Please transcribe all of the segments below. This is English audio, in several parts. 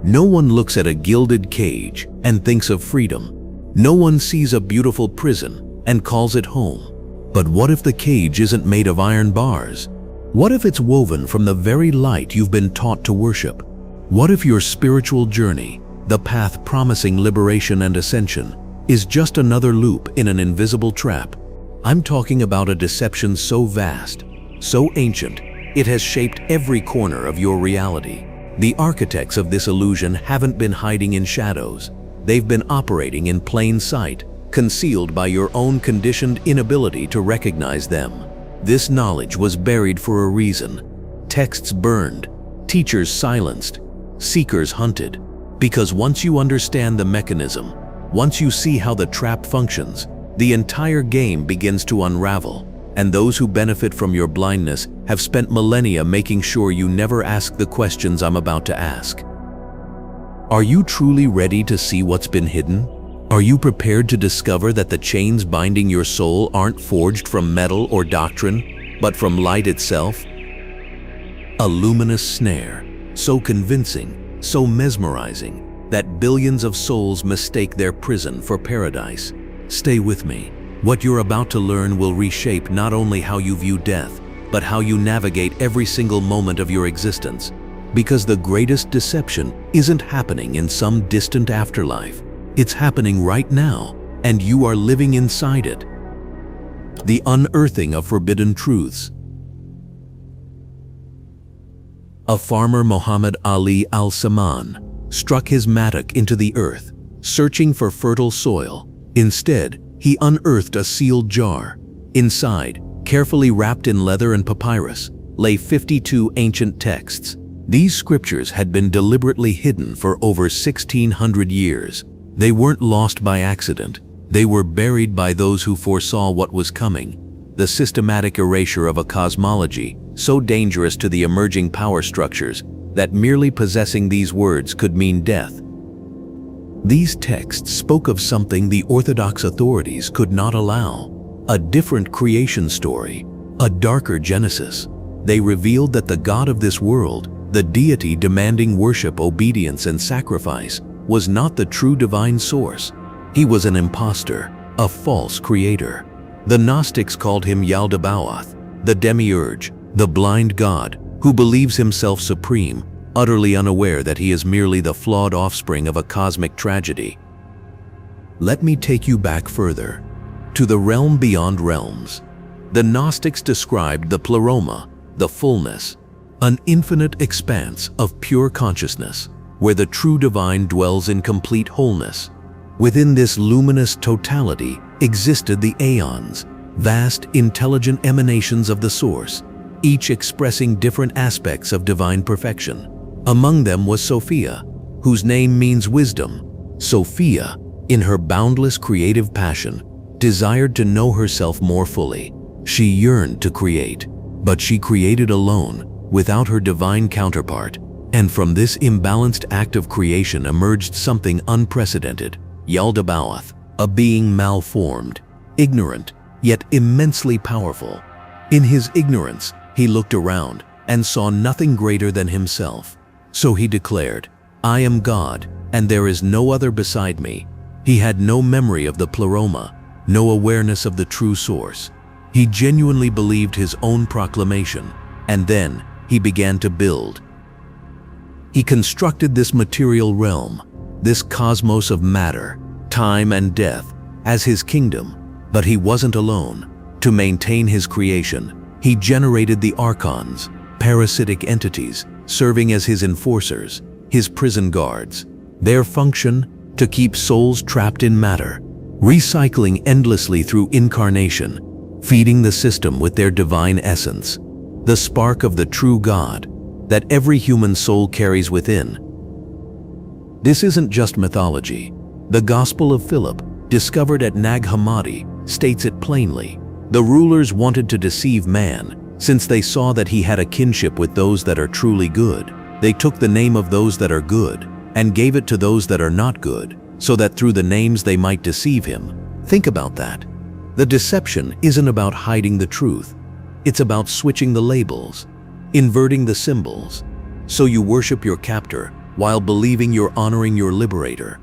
No one looks at a gilded cage and thinks of freedom. No one sees a beautiful prison and calls it home. But what if the cage isn't made of iron bars? What if it's woven from the very light you've been taught to worship? What if your spiritual journey, the path promising liberation and ascension, is just another loop in an invisible trap? I'm talking about a deception so vast, so ancient, it has shaped every corner of your reality. The architects of this illusion haven't been hiding in shadows. They've been operating in plain sight, concealed by your own conditioned inability to recognize them. This knowledge was buried for a reason. Texts burned, teachers silenced, seekers hunted. Because once you understand the mechanism, once you see how the trap functions, the entire game begins to unravel. And those who benefit from your blindness have spent millennia making sure you never ask the questions I'm about to ask. Are you truly ready to see what's been hidden? Are you prepared to discover that the chains binding your soul aren't forged from metal or doctrine, but from light itself? A luminous snare, so convincing, so mesmerizing, that billions of souls mistake their prison for paradise. Stay with me. What you're about to learn will reshape not only how you view death, but how you navigate every single moment of your existence. Because the greatest deception isn't happening in some distant afterlife. It's happening right now, and you are living inside it. The unearthing of forbidden truths. A farmer, Muhammad Ali al-Saman, struck his mattock into the earth, searching for fertile soil. Instead, he unearthed a sealed jar. Inside, carefully wrapped in leather and papyrus, lay 52 ancient texts. These scriptures had been deliberately hidden for over 1,600 years. They weren't lost by accident. They were buried by those who foresaw what was coming. The systematic erasure of a cosmology so dangerous to the emerging power structures that merely possessing these words could mean death. These texts spoke of something the orthodox authorities could not allow, a different creation story, a darker genesis. They revealed that the God of this world, the deity demanding worship, obedience, and sacrifice, was not the true divine source. He was an impostor, a false creator. The Gnostics called him Yaldabaoth, the Demiurge, the blind god who believes himself supreme, utterly unaware that he is merely the flawed offspring of a cosmic tragedy. Let me take you back further, to the realm beyond realms. The Gnostics described the pleroma, the fullness, an infinite expanse of pure consciousness, where the true divine dwells in complete wholeness. Within this luminous totality existed the aeons, vast intelligent emanations of the source, each expressing different aspects of divine perfection. Among them was Sophia, whose name means wisdom. Sophia, in her boundless creative passion, desired to know herself more fully. She yearned to create, but she created alone, without her divine counterpart. And from this imbalanced act of creation emerged something unprecedented. Yaldabaoth, a being malformed, ignorant, yet immensely powerful. In his ignorance, he looked around and saw nothing greater than himself. So he declared, "I am God, and there is no other beside me." He had no memory of the pleroma, no awareness of the true source. He genuinely believed his own proclamation, and then he began to build. He constructed this material realm, this cosmos of matter, time and death, as his kingdom. But he wasn't alone. To maintain his creation, he generated the Archons, parasitic entities, serving as his enforcers, his prison guards. Their function, to keep souls trapped in matter, recycling endlessly through incarnation, feeding the system with their divine essence, the spark of the true God that every human soul carries within. This isn't just mythology. The Gospel of Philip, discovered at Nag Hammadi, states it plainly. The rulers wanted to deceive man, since they saw that he had a kinship with those that are truly good. They took the name of those that are good and gave it to those that are not good, so that through the names they might deceive him. Think about that. The deception isn't about hiding the truth. It's about switching the labels, inverting the symbols. So you worship your captor while believing you're honoring your liberator.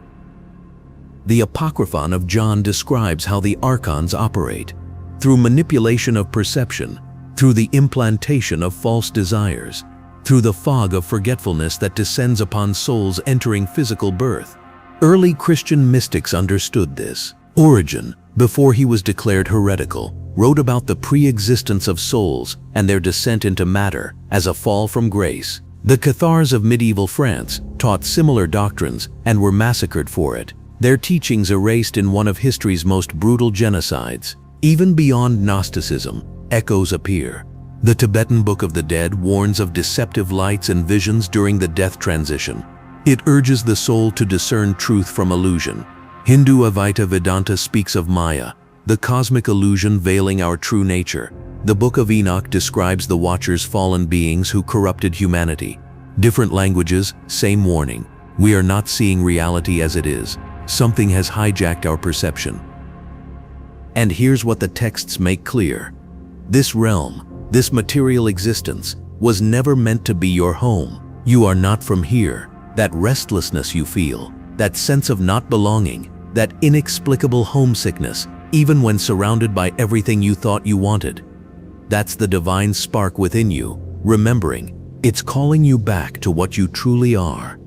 The Apocryphon of John describes how the Archons operate, through manipulation of perception, through the implantation of false desires, through the fog of forgetfulness that descends upon souls entering physical birth. Early Christian mystics understood this. Origen, before he was declared heretical, wrote about the pre-existence of souls and their descent into matter as a fall from grace. The Cathars of medieval France taught similar doctrines and were massacred for it, their teachings erased in one of history's most brutal genocides. Even beyond Gnosticism, echoes appear. The Tibetan Book of the Dead warns of deceptive lights and visions during the death transition. It urges the soul to discern truth from illusion. Hindu Advaita Vedanta speaks of Maya, the cosmic illusion veiling our true nature. The Book of Enoch describes the Watchers, fallen beings who corrupted humanity. Different languages, same warning. We are not seeing reality as it is. Something has hijacked our perception. And here's what the texts make clear. This realm, this material existence, was never meant to be your home. You are not from here. That restlessness you feel, that sense of not belonging, that inexplicable homesickness, even when surrounded by everything you thought you wanted. That's the divine spark within you, remembering, it's calling you back to what you truly are.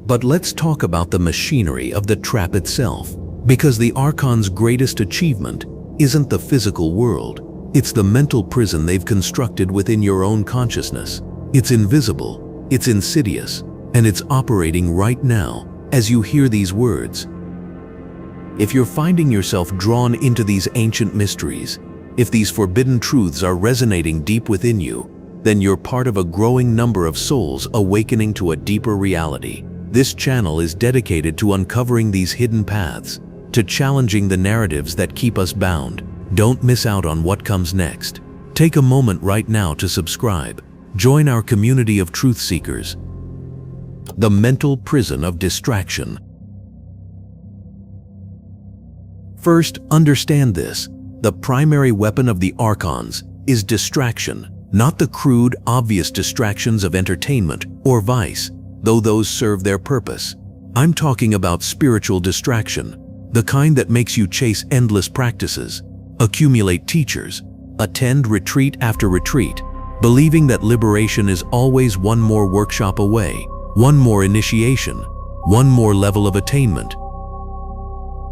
But let's talk about the machinery of the trap itself, because the Archon's greatest achievement isn't the physical world, it's the mental prison they've constructed within your own consciousness. It's invisible, it's insidious, and it's operating right now as you hear these words. If you're finding yourself drawn into these ancient mysteries, if these forbidden truths are resonating deep within you, then you're part of a growing number of souls awakening to a deeper reality. This channel is dedicated to uncovering these hidden paths, to challenging the narratives that keep us bound. Don't miss out on what comes next. Take a moment right now to subscribe. Join our community of truth seekers. The mental prison of distraction. First, understand this. The primary weapon of the Archons is distraction, not the crude, obvious distractions of entertainment or vice, though those serve their purpose. I'm talking about spiritual distraction, the kind that makes you chase endless practices, accumulate teachers, attend retreat after retreat, believing that liberation is always one more workshop away, one more initiation, one more level of attainment.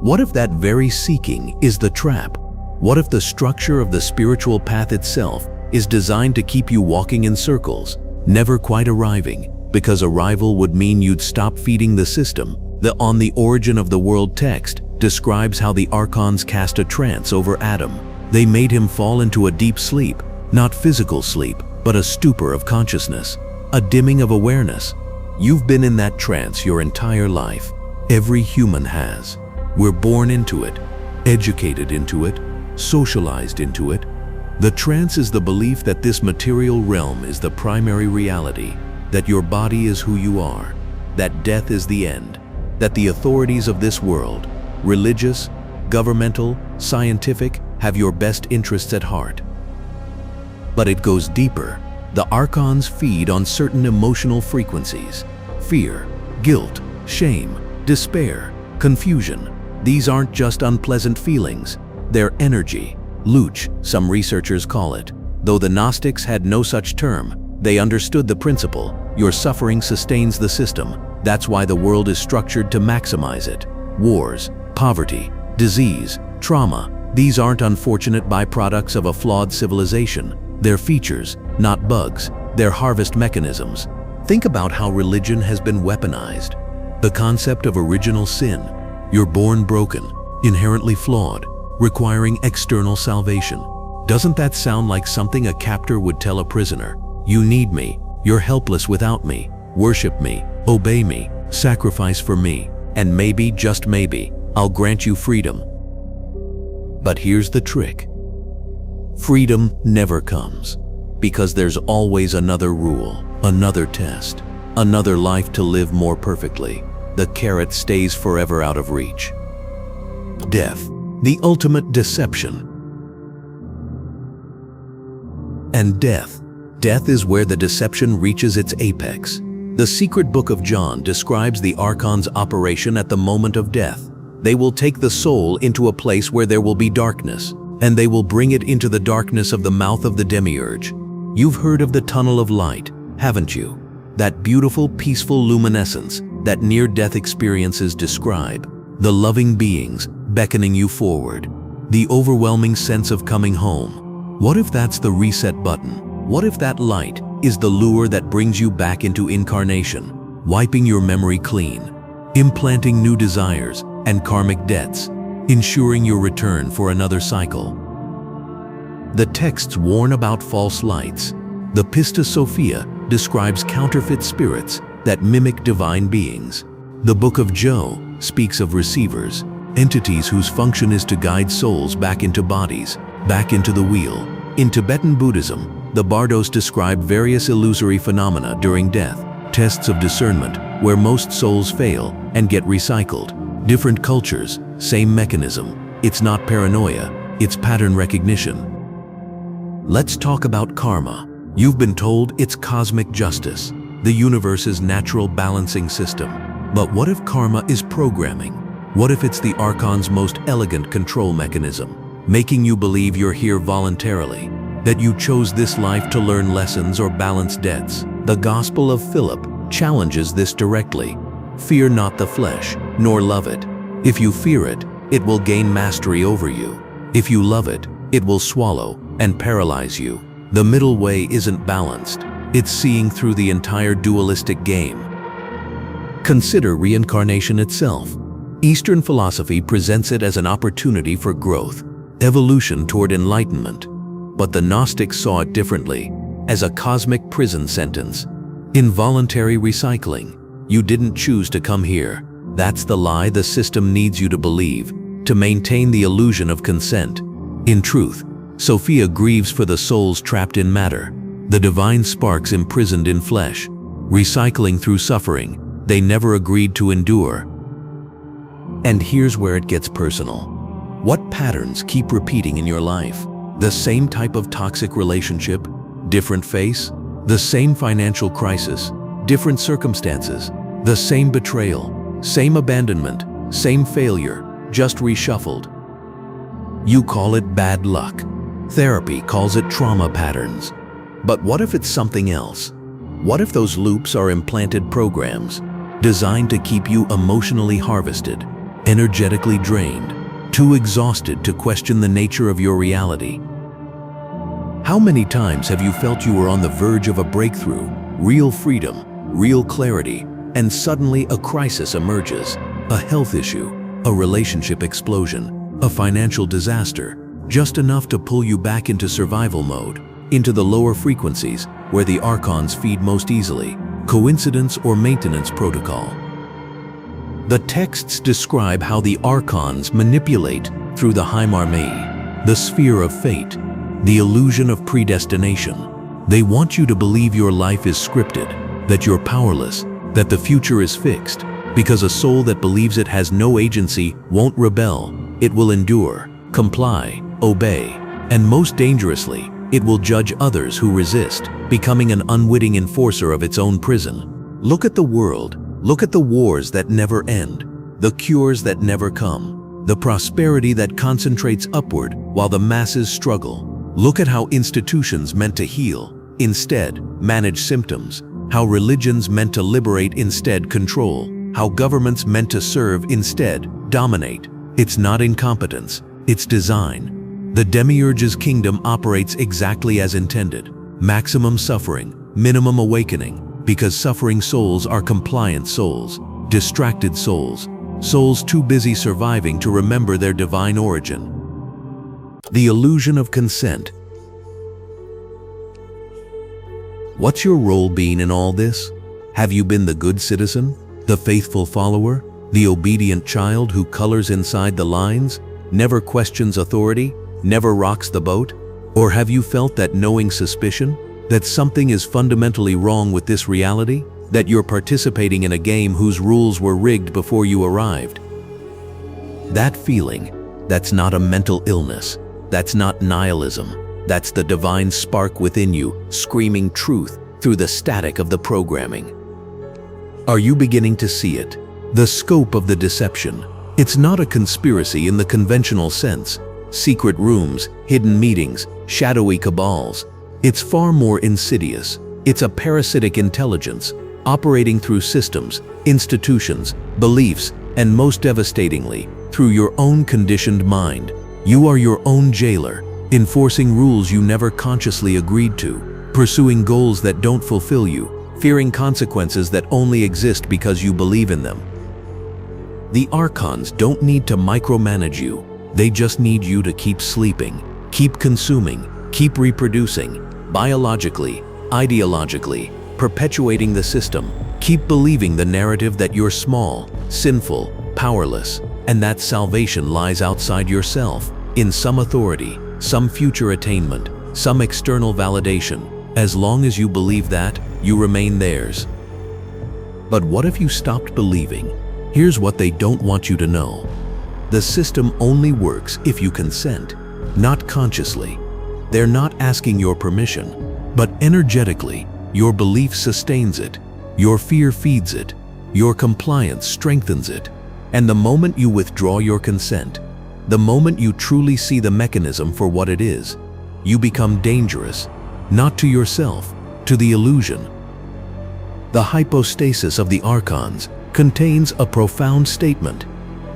What if that very seeking is the trap? What if the structure of the spiritual path itself is designed to keep you walking in circles, never quite arriving, because arrival would mean you'd stop feeding the system? The On the Origin of the World text describes how the Archons cast a trance over Adam. They made him fall into a deep sleep, not physical sleep, but a stupor of consciousness, a dimming of awareness. You've been in that trance your entire life. Every human has. We're born into it, educated into it, socialized into it. The trance is the belief that this material realm is the primary reality, that your body is who you are, that death is the end, that the authorities of this world, religious, governmental, scientific, have your best interests at heart. But it goes deeper. The Archons feed on certain emotional frequencies: fear, guilt, shame, despair, confusion. These aren't just unpleasant feelings, they're energy. Luch, some researchers call it. Though the Gnostics had no such term, they understood the principle. Your suffering sustains the system. That's why the world is structured to maximize it. Wars, poverty, disease, trauma, these aren't unfortunate byproducts of a flawed civilization. They're features, not bugs. They're harvest mechanisms. Think about how religion has been weaponized. The concept of original sin. You're born broken, inherently flawed, requiring external salvation. Doesn't that sound like something a captor would tell a prisoner? You need me, you're helpless without me, worship me, obey me, sacrifice for me, and maybe, just maybe, I'll grant you freedom. But here's the trick. Freedom never comes, because there's always another rule, another test, another life to live more perfectly. The carrot stays forever out of reach. Death, the ultimate deception. And death is where the deception reaches its apex. The secret book of John describes the Archons' operation at the moment of death. They will take the soul into a place where there will be darkness, and they will bring it into the darkness of the mouth of the Demiurge. You've heard of the tunnel of light, haven't you? That beautiful, peaceful luminescence that near-death experiences describe. The loving beings beckoning you forward. The overwhelming sense of coming home. What if that's the reset button? What if that light is the lure that brings you back into incarnation, wiping your memory clean, implanting new desires and karmic debts, ensuring your return for another cycle? The texts warn about false lights. The Pistis Sophia describes counterfeit spirits that mimic divine beings. The Book of Job speaks of receivers, entities whose function is to guide souls back into bodies, back into the wheel. In Tibetan Buddhism, the Bardos describe various illusory phenomena during death, tests of discernment where most souls fail and get recycled. Different cultures, same mechanism. It's not paranoia, it's pattern recognition. Let's talk about karma. You've been told it's cosmic justice, the universe's natural balancing system. But what if karma is programming? What if it's the Archon's most elegant control mechanism, making you believe you're here voluntarily, that you chose this life to learn lessons or balance debts? The Gospel of Philip challenges this directly. Fear not the flesh, nor love it. If you fear it, it will gain mastery over you. If you love it, it will swallow and paralyze you. The middle way isn't balanced. It's seeing through the entire dualistic game. Consider reincarnation itself. Eastern philosophy presents it as an opportunity for growth, evolution toward enlightenment. But the Gnostics saw it differently, as a cosmic prison sentence. Involuntary recycling. You didn't choose to come here. That's the lie the system needs you to believe, to maintain the illusion of consent. In truth, Sophia grieves for the souls trapped in matter, the divine sparks imprisoned in flesh, recycling through suffering they never agreed to endure. And here's where it gets personal. What patterns keep repeating in your life? The same type of toxic relationship, different face? The same financial crisis, different circumstances? The same betrayal, same abandonment, same failure, just reshuffled? You call it bad luck. Therapy calls it trauma patterns. But what if it's something else? What if those loops are implanted programs, designed to keep you emotionally harvested, energetically drained, too exhausted to question the nature of your reality? How many times have you felt you were on the verge of a breakthrough, real freedom, real clarity, and suddenly a crisis emerges? A health issue, a relationship explosion, a financial disaster, just enough to pull you back into survival mode, into the lower frequencies where the Archons feed most easily. Coincidence or maintenance protocol? The texts describe how the Archons manipulate through the Heimarmei, the sphere of fate, the illusion of predestination. They want you to believe your life is scripted, that you're powerless, that the future is fixed, because a soul that believes it has no agency won't rebel. It will endure, comply, obey, and most dangerously, it will judge others who resist, becoming an unwitting enforcer of its own prison. Look at the world. Look at the wars that never end, the cures that never come, the prosperity that concentrates upward while the masses struggle. Look at how institutions meant to heal, instead manage symptoms, how religions meant to liberate instead control, how governments meant to serve instead dominate. It's not incompetence, it's design. The Demiurge's kingdom operates exactly as intended. Maximum suffering, minimum awakening, because suffering souls are compliant souls, distracted souls, souls too busy surviving to remember their divine origin. The illusion of consent. What's your role been in all this? Have you been the good citizen, the faithful follower, the obedient child who colors inside the lines, never questions authority, never rocks the boat? Or have you felt that knowing suspicion, that something is fundamentally wrong with this reality, that you're participating in a game whose rules were rigged before you arrived? That feeling, that's not a mental illness, that's not nihilism, that's the divine spark within you screaming truth through the static of the programming. Are you beginning to see it? The scope of the deception. It's not a conspiracy in the conventional sense. Secret rooms, hidden meetings, shadowy cabals. It's far more insidious. It's a parasitic intelligence, operating through systems, institutions, beliefs, and most devastatingly, through your own conditioned mind. You are your own jailer, enforcing rules you never consciously agreed to, pursuing goals that don't fulfill you, fearing consequences that only exist because you believe in them. The Archons don't need to micromanage you. They just need you to keep sleeping, keep consuming, keep reproducing, biologically, ideologically, perpetuating the system. Keep believing the narrative that you're small, sinful, powerless, and that salvation lies outside yourself, in some authority, some future attainment, some external validation. As long as you believe that, you remain theirs. But what if you stopped believing? Here's what they don't want you to know. The system only works if you consent, not consciously. They're not asking your permission, but energetically, your belief sustains it, your fear feeds it, your compliance strengthens it. And the moment you withdraw your consent, the moment you truly see the mechanism for what it is, you become dangerous, not to yourself, to the illusion. The hypostasis of the Archons contains a profound statement.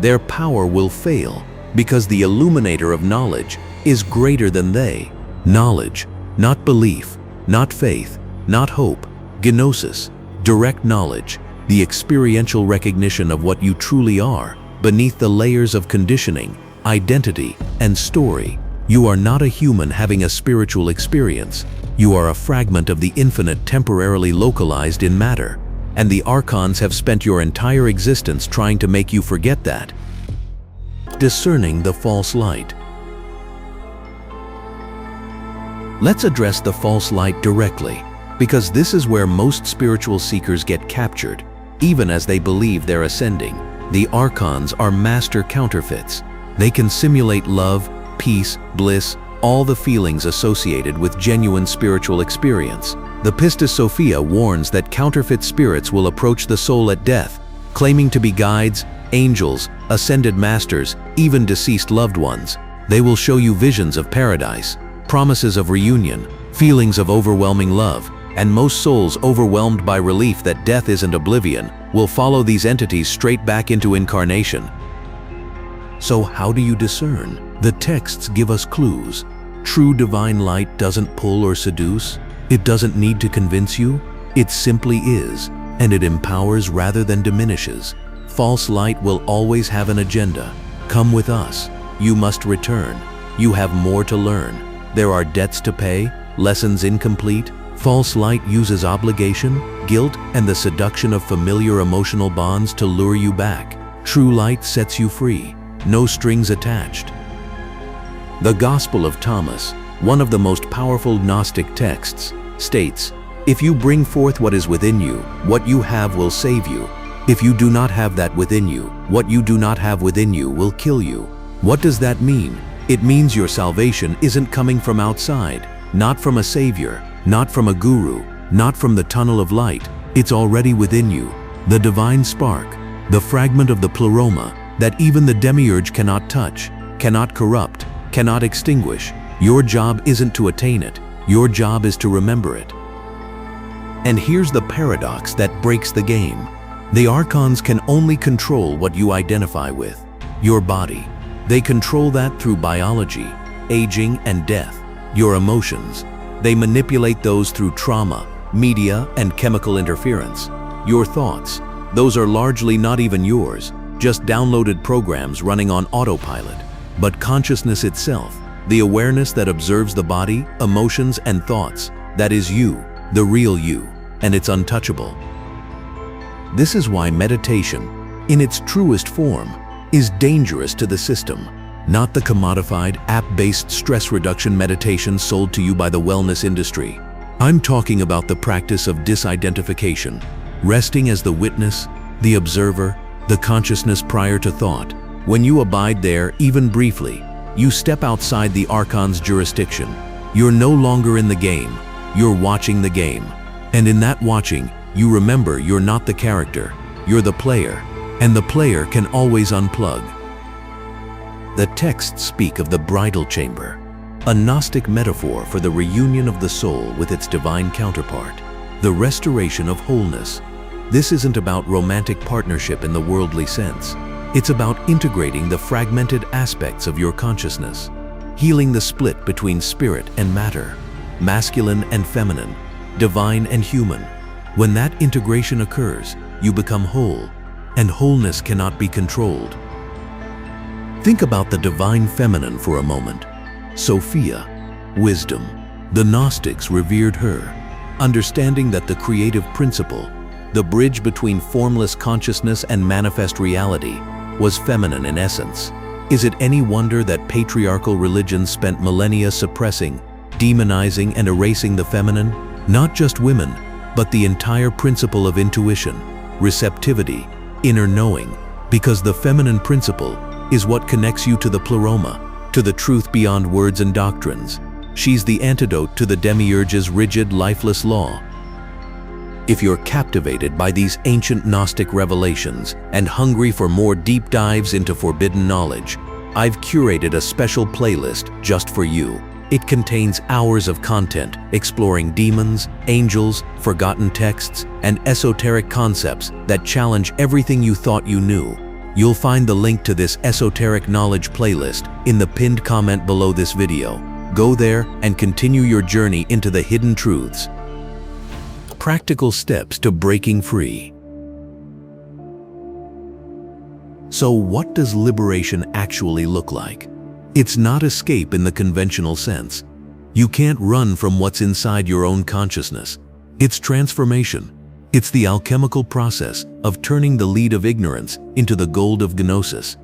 Their power will fail because the illuminator of knowledge is greater than they. Knowledge, not belief, not faith, not hope, gnosis, direct knowledge, the experiential recognition of what you truly are, beneath the layers of conditioning, identity, and story. You are not a human having a spiritual experience. You are a fragment of the infinite temporarily localized in matter. And the Archons have spent your entire existence trying to make you forget that. Discerning the false light. Let's address the false light directly, because this is where most spiritual seekers get captured, even as they believe they're ascending. The Archons are master counterfeits. They can simulate love, peace, bliss, all the feelings associated with genuine spiritual experience. The Pistis Sophia warns that counterfeit spirits will approach the soul at death, claiming to be guides, angels, ascended masters, even deceased loved ones. They will show you visions of paradise, promises of reunion, feelings of overwhelming love, and most souls overwhelmed by relief that death isn't oblivion will follow these entities straight back into incarnation. So how do you discern? The texts give us clues. True divine light doesn't pull or seduce. It doesn't need to convince you. It simply is, and it empowers rather than diminishes. False light will always have an agenda. Come with us. You must return. You have more to learn. There are debts to pay, lessons incomplete. False light uses obligation, guilt, and the seduction of familiar emotional bonds to lure you back. True light sets you free. No strings attached. The Gospel of Thomas, one of the most powerful Gnostic texts, states, "If you bring forth what is within you, what you have will save you. If you do not have that within you, what you do not have within you will kill you." What does that mean? It means your salvation isn't coming from outside, not from a savior, not from a guru, not from the tunnel of light. It's already within you, the divine spark, the fragment of the pleroma that even the Demiurge cannot touch, cannot corrupt, cannot extinguish. Your job isn't to attain it. Your job is to remember it. And here's the paradox that breaks the game. The Archons can only control what you identify with, your body. They control that through biology, aging, and death. Your emotions. They manipulate those through trauma, media, and chemical interference. Your thoughts. Those are largely not even yours, just downloaded programs running on autopilot. But consciousness itself, the awareness that observes the body, emotions, and thoughts, that is you, the real you, and it's untouchable. This is why meditation, in its truest form, is dangerous to the system, not the commodified, app-based stress reduction meditation sold to you by the wellness industry. I'm talking about the practice of disidentification, resting as the witness, the observer, the consciousness prior to thought. When you abide there, even briefly, you step outside the Archon's jurisdiction. You're no longer in the game, you're watching the game. And in that watching, you remember you're not the character, you're the player, and the player can always unplug. The texts speak of the bridal chamber, a Gnostic metaphor for the reunion of the soul with its divine counterpart, the restoration of wholeness. This isn't about romantic partnership in the worldly sense. It's about integrating the fragmented aspects of your consciousness, healing the split between spirit and matter, masculine and feminine, divine and human. When that integration occurs, you become whole, and wholeness cannot be controlled. Think about the divine feminine for a moment. Sophia, wisdom. The Gnostics revered her, understanding that the creative principle, the bridge between formless consciousness and manifest reality, was feminine in essence. Is it any wonder that patriarchal religions spent millennia suppressing, demonizing, and erasing the feminine? Not just women, but the entire principle of intuition, receptivity, inner knowing, because the feminine principle is what connects you to the pleroma, to the truth beyond words and doctrines. She's the antidote to the Demiurge's rigid, lifeless law. If you're captivated by these ancient Gnostic revelations and hungry for more deep dives into forbidden knowledge, I've curated a special playlist just for you. It contains hours of content exploring demons, angels, forgotten texts, and esoteric concepts that challenge everything you thought you knew. You'll find the link to this esoteric knowledge playlist in the pinned comment below this video. Go there and continue your journey into the hidden truths. Practical steps to breaking free. So what does liberation actually look like? It's not escape in the conventional sense. You can't run from what's inside your own consciousness. It's transformation. It's the alchemical process of turning the lead of ignorance into the gold of gnosis.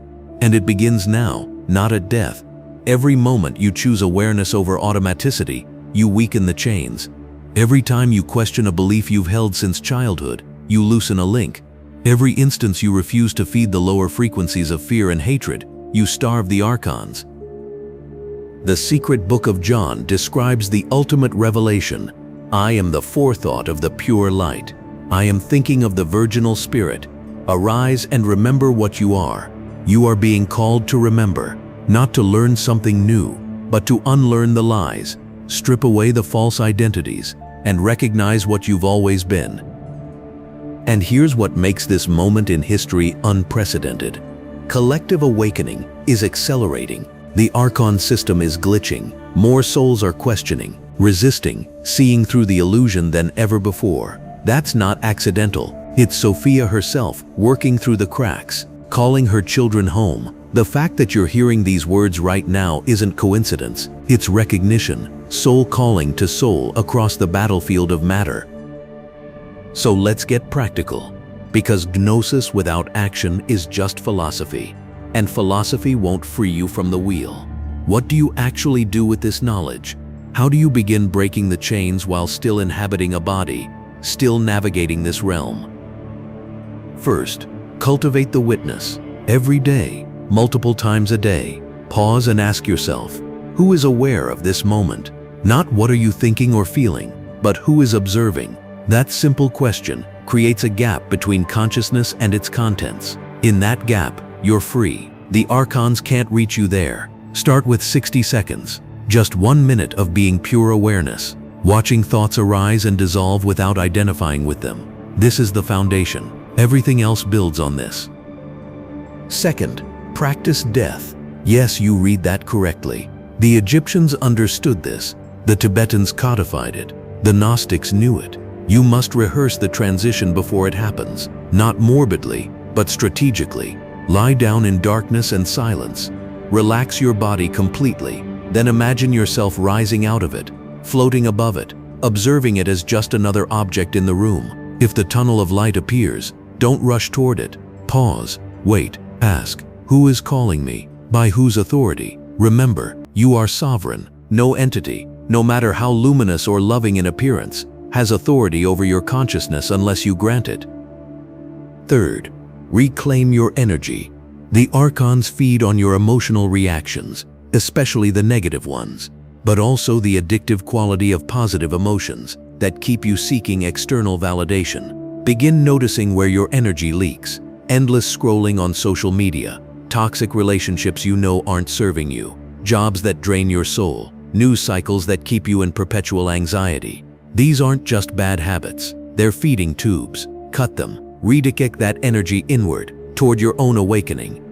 And it begins now, not at death. Every moment you choose awareness over automaticity, you weaken the chains. Every time you question a belief you've held since childhood, you loosen a link. Every instance you refuse to feed the lower frequencies of fear and hatred, you starve the Archons. The secret book of John describes the ultimate revelation. I am the forethought of the pure light. I am thinking of the virginal spirit. Arise and remember what you are. You are being called to remember, not to learn something new, but to unlearn the lies, strip away the false identities, and recognize what you've always been. And here's what makes this moment in history unprecedented. Collective awakening is accelerating. The Archon system is glitching. More souls are questioning, resisting, seeing through the illusion than ever before. That's not accidental. It's Sophia herself working through the cracks, calling her children home. The fact that you're hearing these words right now isn't coincidence. It's recognition, soul calling to soul across the battlefield of matter. So let's get practical, because gnosis without action is just philosophy. And philosophy won't free you from the wheel. What do you actually do with this knowledge? How do you begin breaking the chains while still inhabiting a body, still navigating this realm? First, cultivate the witness. Every day, multiple times a day, pause and ask yourself, who is aware of this moment? Not what are you thinking or feeling, but who is observing? That simple question creates a gap between consciousness and its contents. In that gap, you're free. The Archons can't reach you there. Start with 60 seconds. Just 1 minute of being pure awareness, watching thoughts arise and dissolve without identifying with them. This is the foundation. Everything else builds on this. Second, practice death. Yes, you read that correctly. The Egyptians understood this. The Tibetans codified it. The Gnostics knew it. You must rehearse the transition before it happens. Not morbidly, but strategically. Lie down in darkness and silence. Relax your body completely. Then imagine yourself rising out of it, floating above it, observing it as just another object in the room. If the tunnel of light appears, don't rush toward it. Pause, wait, ask, who is calling me? By whose authority? Remember, you are sovereign. No entity, no matter how luminous or loving in appearance, has authority over your consciousness unless you grant it. Third, reclaim your energy. The Archons feed on your emotional reactions, especially the negative ones, but also the addictive quality of positive emotions that keep you seeking external validation. Begin noticing where your energy leaks. Endless scrolling on social media, toxic relationships you know aren't serving you, jobs that drain your soul, news cycles that keep you in perpetual anxiety. These aren't just bad habits, they're feeding tubes. Cut them. Redirect that energy inward, toward your own awakening.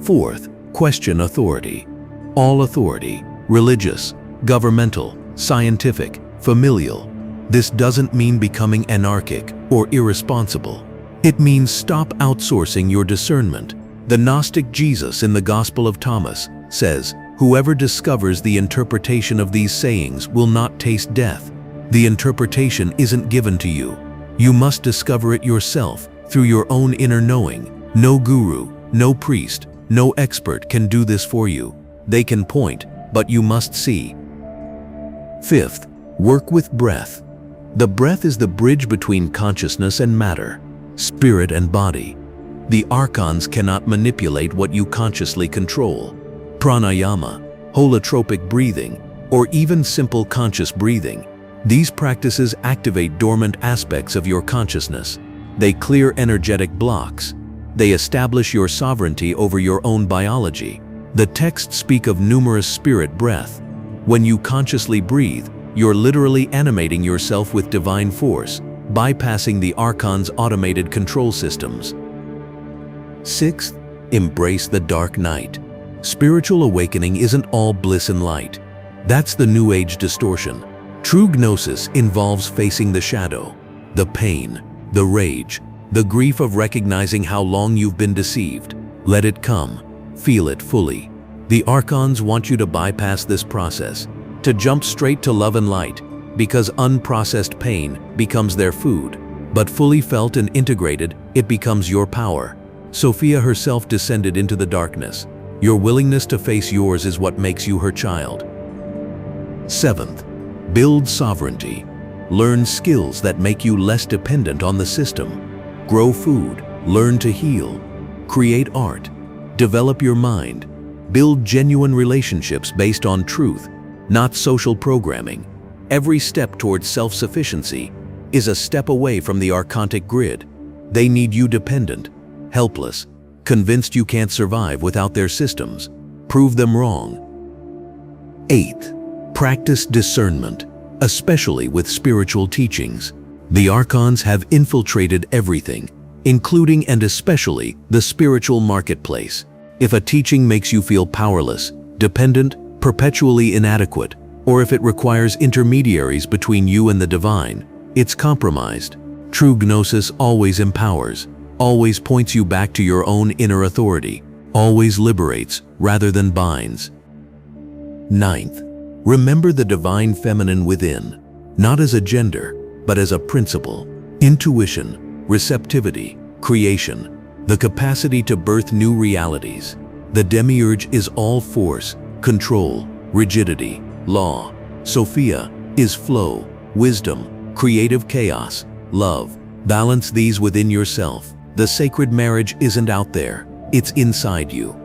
Fourth, question authority. All authority, religious, governmental, scientific, familial. This doesn't mean becoming anarchic or irresponsible. It means stop outsourcing your discernment. The Gnostic Jesus in the Gospel of Thomas says, "Whoever discovers the interpretation of these sayings will not taste death." The interpretation isn't given to you. You must discover it yourself through your own inner knowing. No guru, no priest, no expert can do this for you. They can point, but you must see. Fifth, work with breath. The breath is the bridge between consciousness and matter, spirit and body. The Archons cannot manipulate what you consciously control. Pranayama, holotropic breathing, or even simple conscious breathing. These practices activate dormant aspects of your consciousness. They clear energetic blocks. They establish your sovereignty over your own biology. The texts speak of numerous spirit breath. When you consciously breathe, you're literally animating yourself with divine force, bypassing the Archon's automated control systems. Sixth, embrace the dark night. Spiritual awakening isn't all bliss and light. That's the New Age distortion. True gnosis involves facing the shadow, the pain, the rage, the grief of recognizing how long you've been deceived. Let it come. Feel it fully. The Archons want you to bypass this process, to jump straight to love and light, because unprocessed pain becomes their food. But fully felt and integrated, it becomes your power. Sophia herself descended into the darkness. Your willingness to face yours is what makes you her child. Seventh, build sovereignty. Learn skills that make you less dependent on the system. Grow food, learn to heal, create art, develop your mind, build genuine relationships based on truth, not social programming. Every step towards self-sufficiency is a step away from the archontic grid. They need you dependent, helpless, convinced you can't survive without their systems. Prove them wrong. Eighth, practice discernment, especially with spiritual teachings. The Archons have infiltrated everything, including and especially the spiritual marketplace. If a teaching makes you feel powerless, dependent, perpetually inadequate, or if it requires intermediaries between you and the divine, it's compromised. True gnosis always empowers, always points you back to your own inner authority, always liberates rather than binds. Ninth, remember the divine feminine within, not as a gender, but as a principle. Intuition, receptivity, creation, the capacity to birth new realities. The Demiurge is all force, control, rigidity, law. Sophia is flow, wisdom, creative chaos, love. Balance these within yourself. The sacred marriage isn't out there, it's inside you.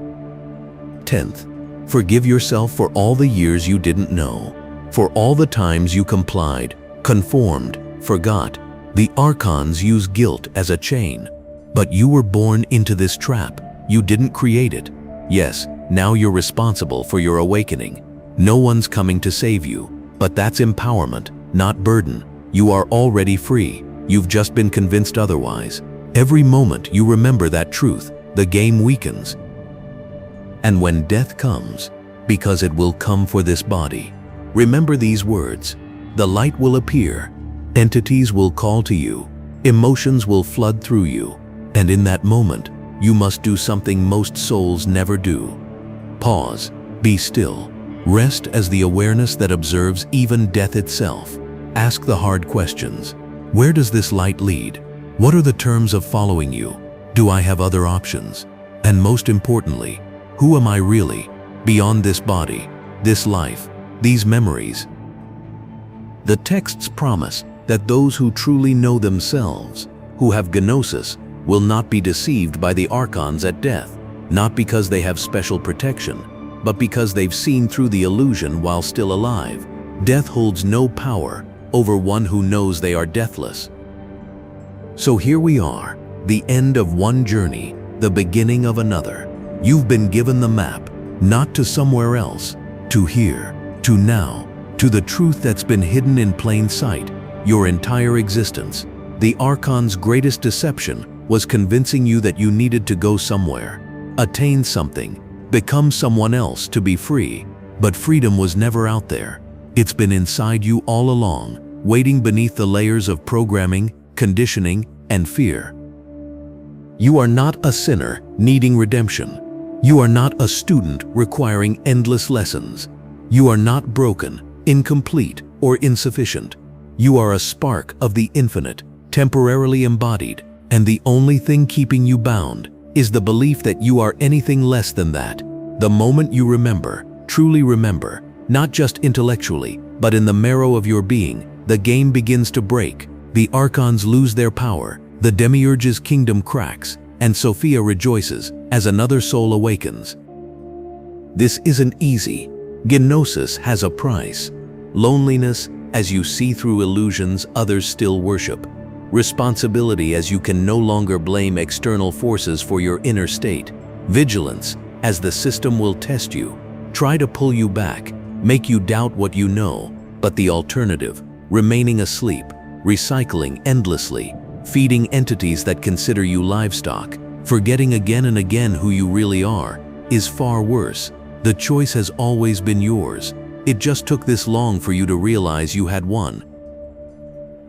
10th, forgive yourself for all the years you didn't know, for all the times you complied, conformed, forgot. The Archons use guilt as a chain. But you were born into this trap. You didn't create it. Yes, now you're responsible for your awakening. No one's coming to save you, but that's empowerment, not burden. You are already free. You've just been convinced otherwise. Every moment you remember that truth, the game weakens. And when death comes, because it will come for this body, remember these words. The light will appear. Entities will call to you. Emotions will flood through you. And in that moment, you must do something most souls never do. Pause, be still, rest as the awareness that observes even death itself. Ask the hard questions. Where does this light lead? What are the terms of following you? Do I have other options? And most importantly, who am I really, beyond this body, this life, these memories? The texts promise that those who truly know themselves, who have gnosis, will not be deceived by the Archons at death, not because they have special protection, but because they've seen through the illusion while still alive. Death holds no power over one who knows they are deathless. So here we are, the end of one journey, the beginning of another. You've been given the map, not to somewhere else, to here, to now, to the truth that's been hidden in plain sight, your entire existence. The Archon's greatest deception was convincing you that you needed to go somewhere, attain something, become someone else to be free. But freedom was never out there. It's been inside you all along, waiting beneath the layers of programming, conditioning, and fear. You are not a sinner needing redemption. You are not a student requiring endless lessons. You are not broken, incomplete, or insufficient. You are a spark of the infinite, temporarily embodied, and the only thing keeping you bound is the belief that you are anything less than that. The moment you remember, truly remember, not just intellectually, but in the marrow of your being, the game begins to break. The Archons lose their power, the Demiurge's kingdom cracks, and Sophia rejoices as another soul awakens. This isn't easy. Gnosis has a price. Loneliness as you see through illusions others still worship. Responsibility as you can no longer blame external forces for your inner state. Vigilance as the system will test you, try to pull you back, make you doubt what you know. But the alternative, remaining asleep, recycling endlessly, feeding entities that consider you livestock, forgetting again and again who you really are, is far worse. The choice has always been yours. It just took this long for you to realize you had one.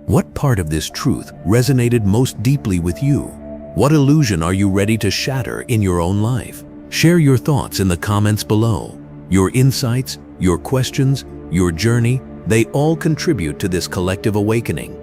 What part of this truth resonated most deeply with you? What illusion are you ready to shatter in your own life? Share your thoughts in the comments below. Your insights, your questions, your journey, they all contribute to this collective awakening.